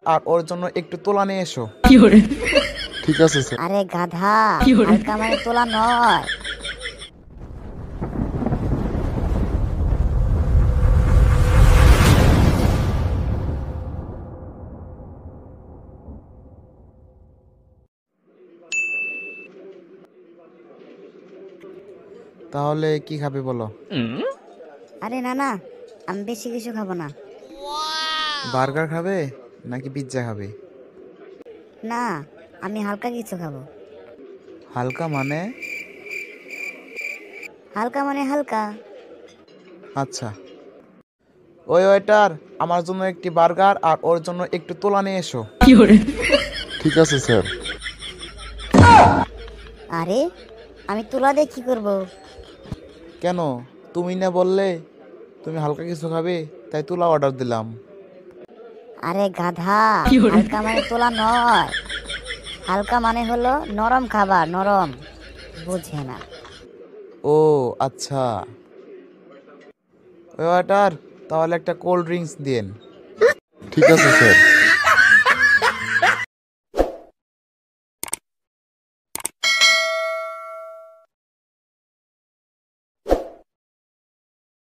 আর ওর জন্য একটু তোলা নিয়ে এসো। ঠিক আছে স্যার। আরে গাধা, হালকা মানে তোলা নয়। তাহলে কি খাবে বলো? আরে না না, আমি বেশি কিছু খাবো না। বার্গার খাবে নাকি পিৎজা খাবে? না, আমি হালকা কিছু খাবো। হালকা মানে? হালকা মানে হালকা। আচ্ছা, ওই ওয়েটার, আমার জন্য একটি বার্গার আর ওর জন্য একটু তোলা নিয়ে এসো। ঠিক আছে স্যার। আরে আমি তুলা দিয়ে কি করবো? কেন, তুমি না বললে তুমি হালকা কিছু খাবে, তাই তুলা অর্ডার দিলাম। আরে গাধা, হালকা মানে তোলা নয়। হালকা মানে হলো নরম খাবার, নরম। বুঝে না। ও আচ্ছা, ওই ওয়েটার, তাহলে একটা কোল্ড ড্রিঙ্কস দিন। ঠিক আছে স্যার।